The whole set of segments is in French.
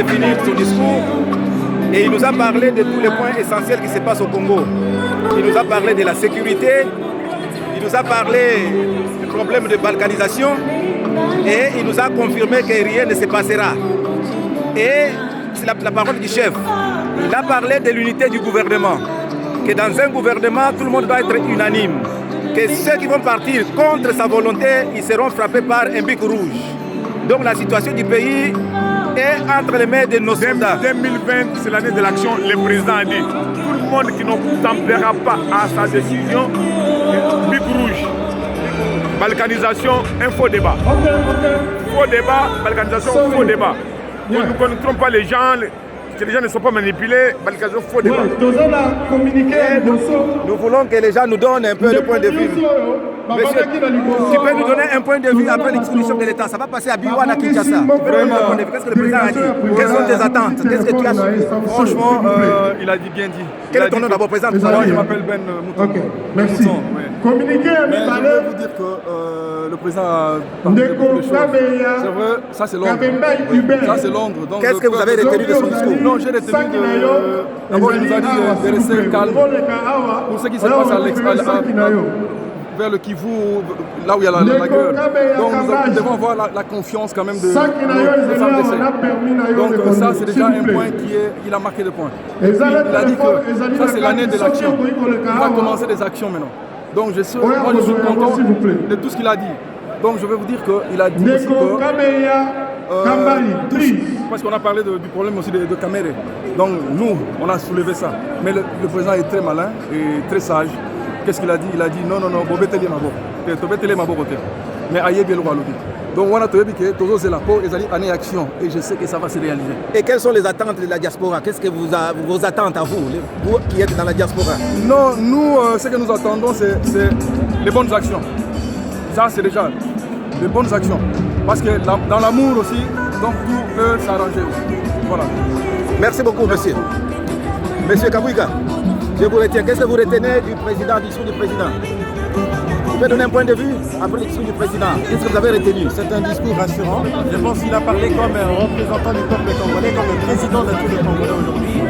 Finir son discours et il nous a parlé de tous les points essentiels qui se passent au Congo. Il nous a parlé de la sécurité, il nous a parlé du problème de balkanisation et il nous a confirmé que rien ne se passera. Et c'est la parole du chef. Il a parlé de l'unité du gouvernement, que dans un gouvernement, tout le monde doit être unanime, que ceux qui vont partir contre sa volonté, ils seront frappés par un bic rouge. Donc la situation du pays est entre les mains de nos soldats. 2020, c'est l'année de l'action. Le président a dit, tout le monde qui ne tempérera pas à sa décision, bic rouge. Balkanisation, un faux débat. Faux débat, balkanisation, faux débat. Nous ne connaîtrons pas les gens, que les gens ne sont pas manipulés, balkanisation, faux débat. Nous voulons que les gens nous donnent un peu de point de vue. Monsieur, tu peux nous donner un point de vue après l'exposition de l'État? Ça va passer à Biwa, à Kinshasa. Vraiment, qu'est-ce que le président a dit? Quelles sont tes attentes? Qu'est-ce que tu as suivi? Franchement, il a dit bien dit. Quel est ton nom d'abord, président? Moi, je m'appelle Ben Mouton. Ok, merci. Communiquer à Mais je veux vous dire que le président a parlé de beaucoup de choses. C'est vrai, ça c'est Londres. Ça c'est Londres. Qu'est-ce que vous avez retenu de son discours? Non, j'ai retenu d'abord il nous a dit de rester calme pour ce qui se passe à l'extérieur. Vers le Kivu, là où il y a la gueule. Donc nous devons avoir la confiance quand même de FARDC. Donc ça c'est déjà un point il a marqué de points. Et puis, il a dit que ça c'est l'année de l'action. Il va commencer des actions maintenant. Donc moi je suis content de tout ce qu'il a dit. Donc je vais vous dire qu'il a dit aussi que parce qu'on a parlé du problème aussi de Kamere. Donc nous, on a soulevé ça. Mais le président est très malin et très sage. Qu'est-ce qu'il a dit? Il a dit non, Bobeteli Maboko. Mais aïe bien le roi. Donc on a trouvé que tous ces lapos, ils allaient en action et je sais que ça va se réaliser. Et quelles sont les attentes de la diaspora? Qu'est-ce que vos attentes à vous qui êtes dans la diaspora? Non, nous, ce que nous attendons, c'est les bonnes actions. Ça, c'est déjà les bonnes actions. Parce que dans l'amour aussi, donc tout peut s'arranger aussi. Voilà. Merci beaucoup, monsieur. Monsieur Kabouika, je vous retiens. Qu'est-ce que vous retenez du président, du discours du président? Vous pouvez donner un point de vue après le discours du président? Qu'est-ce que vous avez retenu? C'est un discours rassurant. Je pense qu'il a parlé comme un représentant du peuple congolais, comme le président de tous les Congolais aujourd'hui.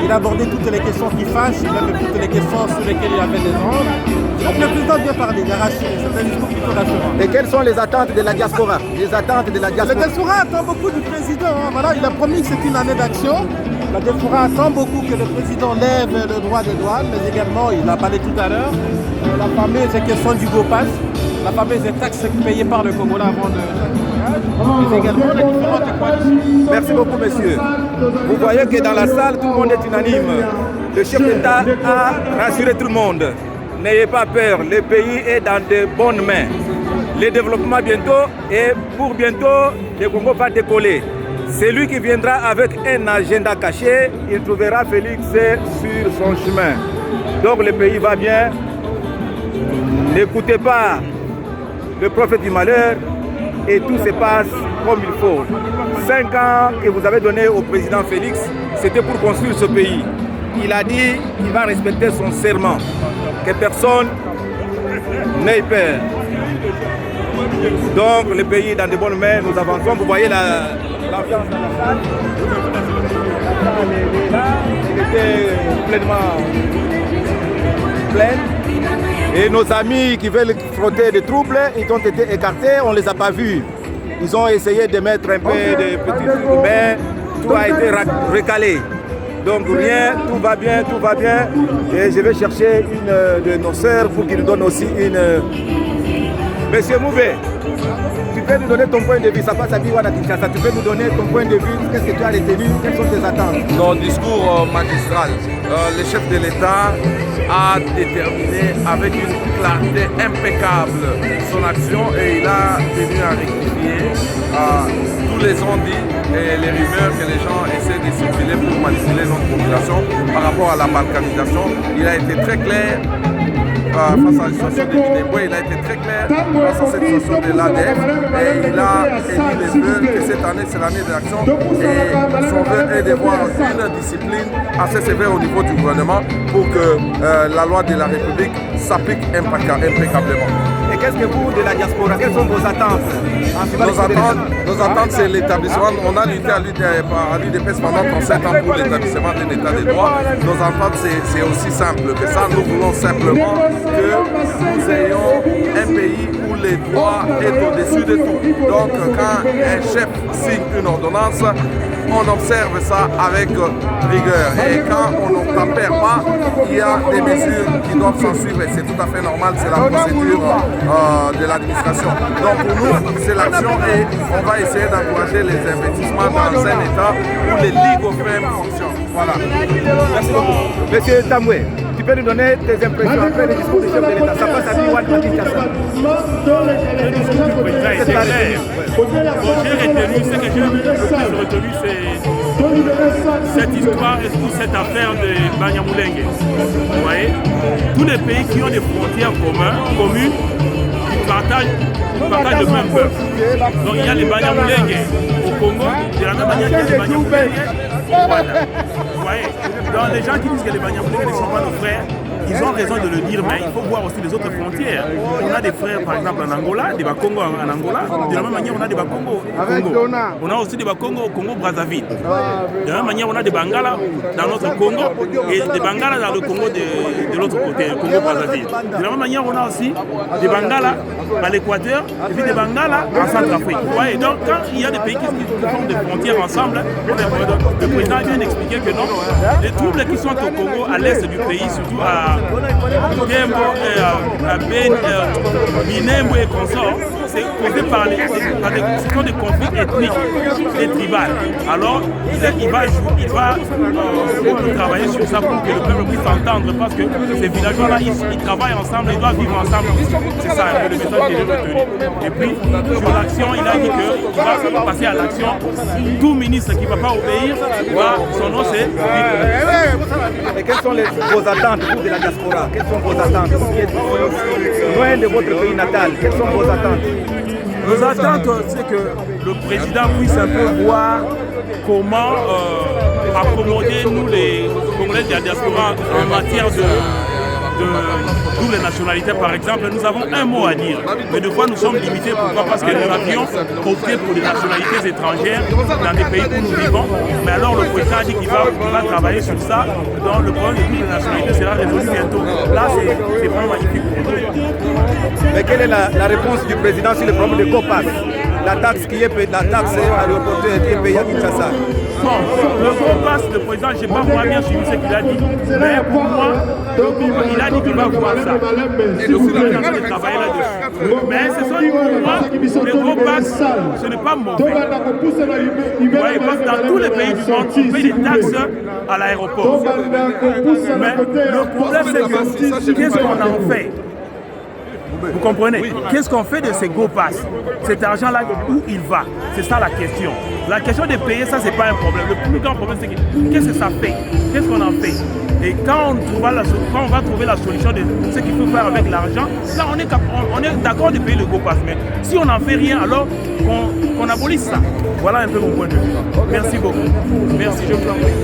Il a abordé toutes les questions qui fâchent, même toutes les questions sur lesquelles il avait des ordres. Donc le président a bien parlé, il a rassuré. C'est un discours plutôt rassurant. Et quelles sont les attentes de la diaspora? Les attentes de la diaspora? La diaspora attend beaucoup du président. Voilà, il a promis que c'est une année d'action. La diaspora attend beaucoup que le président lève le droit de douane, mais également, il a parlé tout à l'heure, la fameuse question du GoPass, la fameuse taxe payée par le Congolais avant de mais également les différentes coalitions. Merci beaucoup, monsieur. Vous voyez que dans la salle, tout le monde est unanime. Le chef d'État a rassuré tout le monde. N'ayez pas peur, le pays est dans de bonnes mains. Le développement bientôt, et pour bientôt, le Congo va décoller. Celui qui viendra avec un agenda caché, il trouvera Félix sur son chemin. Donc le pays va bien. N'écoutez pas le prophète du malheur et tout se passe comme il faut. 5 ans que vous avez donné au président Félix, c'était pour construire ce pays. Il a dit qu'il va respecter son serment, que personne n'ait peur. Donc le pays est dans de bonnes mains, nous avançons. Vous voyez l'ambiance dans la salle. La salle est là, elle était pleinement pleine. Et nos amis qui veulent frotter des troubles, ils ont été écartés, on ne les a pas vus. Ils ont essayé de mettre un peu de petits trucs, mais tout a été recalé. Donc rien, tout va bien, tout va bien. Et je vais chercher une de nos sœurs pour qu'il nous donne aussi une... Monsieur Moubé, tu peux nous donner ton point de vue, ça passe à Biwana Kinshasa, tu peux nous donner ton point de vue, qu'est-ce que tu as retenu, quelles sont tes attentes? Dans le discours magistral, le chef de l'État a déterminé avec une clarté impeccable son action et il a tenu à rectifier tous les ondits et les rumeurs que les gens essaient de circuler pour manipuler notre population par rapport à la balkanisation. Il a été très clair face à la situation de Guinée-Bois, il a été très clair face à cette situation de l'ADF et il a émis les vœux que cette année c'est l'année de l'action et son vœu est de voir une discipline assez sévère au niveau du gouvernement pour que la loi de la République s'applique impeccablement. Et qu'est-ce que vous, de la diaspora, quelles sont vos attentes? Nos attentes, c'est l'établissement. On a lutté à l'UDPS pendant 37 ans pour l'établissement de l'état de droit. Nos attentes, c'est aussi simple que ça. Nous voulons simplement que nous ayons un pays où les droits est au-dessus de tout. Donc, quand un chef signe une ordonnance, on observe ça avec rigueur. Et quand on n'obtempère pas, il y a des mesures qui doivent s'en suivre. Et c'est tout à fait normal, c'est la procédure de l'administration. Donc pour nous, c'est l'action et on va essayer d'encourager les investissements dans un état où les ligues firmes fonctionnent. Voilà. Merci beaucoup. Monsieur Tamoué, tu peux nous donner tes impressions après le discours du chef de l'État? Ça passe à Biwan à Kinshasa. Le discours du président était clair. J'ai retenu, ce que j'ai le plus retenu, c'est cette histoire et toute cette affaire de Banyamulenge. Vous voyez, tous les pays qui ont des frontières communes, ils partagent le même peuple. Donc il y a les Banyamulenge au Congo, de la même manière qu'il y a les Banyamulenge au Rwanda. Vous voyez, donc les gens qui disent que les Banyamulenge ne sont pas nos frères, ils ont raison de le dire, mais il faut voir aussi les autres frontières. On a des frères, par exemple, en Angola, des Bakongo en Angola. De la même manière, on a des Bakongo au Congo. On a aussi des Bakongo au Congo-Brazzaville. De la même manière, on a des Bangala dans notre Congo et des Bangala dans le Congo de l'autre côté, le Congo-Brazzaville. De la même manière, on a aussi des Bangala à l'Équateur et puis des Bangala en Centrafrique. Ouais, donc, quand il y a des pays qui font des frontières ensemble, le président vient d'expliquer que non, les troubles qui sont au Congo, à l'est du pays, surtout à Tembo, Minembo et consorts, c'est causé par des conflits ethniques et tribales. Alors, il va travailler sur ça pour que le peuple puisse s'entendre parce que ces villageois-là, ils travaillent ensemble, ils doivent vivre ensemble. C'est ça un peu le message qu'il a retenu. Et puis, sur l'action, il a dit qu'il va passer à l'action. Tout ministre qui ne va pas obéir, son nom c'est... Et quelles sont vos attentes pour de la diaspora? Quelles sont vos attentes? Loin de votre pays natal, quelles sont vos attentes? Nos attentes, c'est que le président puisse un peu voir comment accommoder nous les Congolais de la diaspora en matière de double nationalité par exemple. Nous avons un mot à dire, mais des fois nous sommes limités. Pourquoi? Parce que nous avions opté pour des nationalités étrangères dans des pays où nous vivons. Mais alors le président a dit qu'il va travailler sur ça. Donc le problème de double nationalité sera résolu bientôt. Là c'est vraiment magnifique pour nous. Mais quelle est la réponse du président sur le problème de Copas? La taxe à l'aéroport qui est payée à Kinshasa. Bon, le Copas, le président, je n'ai pas vraiment bien suivi ce qu'il a dit. Mais pour moi, il a dit qu'il va voir ça. Et le président va travailler là-dessus. Mais ce sont pour moi, le Copas, ce n'est pas mauvais. Vous voyez, parce que dans tous les pays du monde, on paye des taxes à l'aéroport. Mais le problème, c'est que qu'est-ce qu'on en fait? Vous comprenez? Oui. Qu'est-ce qu'on fait de ces go pass? Cet argent-là, où il va? C'est ça la question. La question de payer, ça, c'est pas un problème. Le plus grand problème, c'est qu'est-ce que ça fait? Qu'est-ce qu'on en fait? Et quand on va trouver la solution de ce qu'il faut faire avec l'argent, là, on est d'accord de payer le go pass. Mais si on n'en fait rien, alors qu'on abolisse ça. Voilà un peu mon point de vue. Merci beaucoup. Merci, je vous en prie.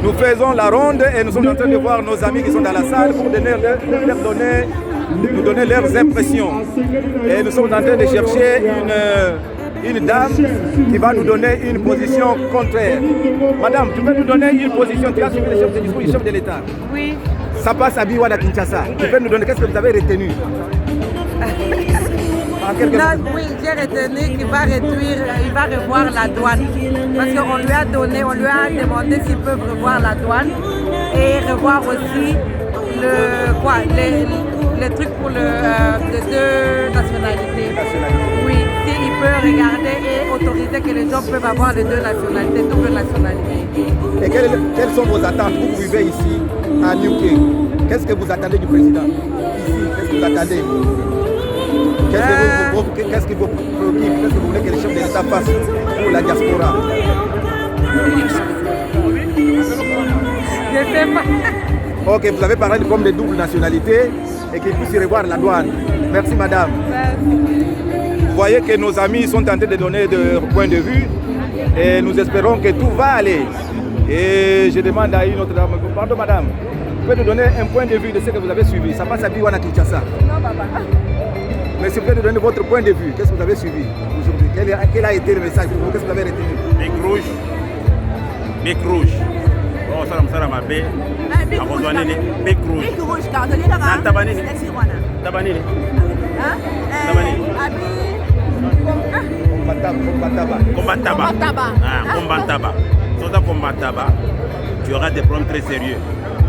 Nous faisons la ronde et nous sommes en train de voir nos amis qui sont dans la salle pour nous donner leurs impressions. Et nous sommes en train de chercher une dame qui va nous donner une position contraire. Madame, tu peux nous donner une position? Tu as suivi le discours du chef de l'État? Oui. Ça passe à Biwan à Kinshasa. Tu peux nous donner qu'est-ce que vous avez retenu? Oui, j'ai retenu qu'il va réduire, il va revoir la douane. Parce qu'on lui a demandé s'ils peuvent revoir la douane et revoir aussi les trucs pour les deux nationalités. Oui, s'il peut regarder et autoriser que les gens peuvent avoir les deux nationalités, double nationalité. Et quelles sont vos attentes? Vous vivez ici à Newquay. Qu'est-ce que vous attendez du président? Ici, qu'est-ce que vous attendez? Qu'est-ce qui vous préoccupe? Qu'est-ce que vous voulez que les chefs de l'État fassent pour la diaspora? Je sais pas. Ok, vous avez parlé du problème de double nationalité et qu'il puisse y revoir la douane. Merci madame. Vous voyez que nos amis sont en train de donner leur point de vue et nous espérons que tout va aller. Et je demande à une autre dame, pardon madame, vous pouvez nous donner un point de vue de ce que vous avez suivi? Ça passe à Biwan à Kinshasa? Non, papa. Mais s'il vous plaît, de donner votre point de vue. Qu'est-ce que vous avez suivi aujourd'hui? Quel a été le message pour vous? Qu'est-ce que vous avez retenu? Bec rouge. Bec rouge. Oh, ça me fait bec rouge. Bec rouge. Tabanini. Tabanini. Combataba. Sans combataba, tu auras des problèmes très sérieux.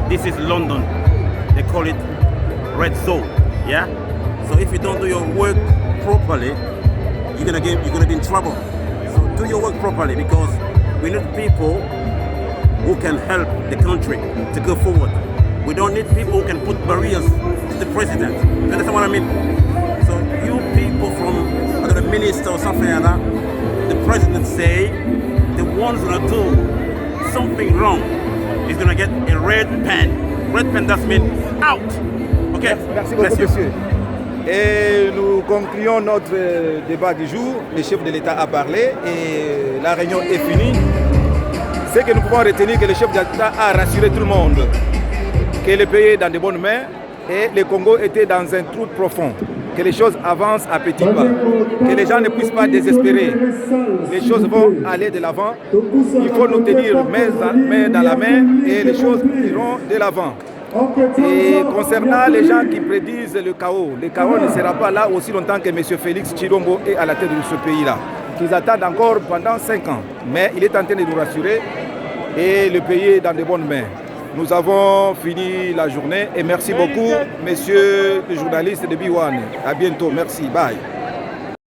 This is London. They call it red zone. Yeah? So if you don't do your work properly, you're gonna be in trouble. So do your work properly because we need people who can help the country to go forward. We don't need people who can put barriers to the president. You understand what I mean? So you people from the minister or something like that, the president say the ones who do something wrong is gonna get a red pen. Red pen does mean out. Okay. Merci beaucoup, monsieur. Et nous concluons notre débat du jour. Le chef de l'État a parlé et la réunion est finie. C'est que nous pouvons retenir que le chef de l'État a rassuré tout le monde que le pays est dans de bonnes mains et le Congo était dans un trou profond, que les choses avancent à petits pas, que les gens ne puissent pas désespérer. Les choses vont aller de l'avant. Il faut nous tenir main dans la main et les choses iront de l'avant. Et concernant les gens qui prédisent le chaos ne sera pas là aussi longtemps que M. Félix Tshilombo est à la tête de ce pays-là. Qu'ils attendent encore pendant 5 ans. Mais il est en train de nous rassurer et le pays est dans de bonnes mains. Nous avons fini la journée et merci beaucoup, monsieur le journaliste de B1. À bientôt, merci, bye.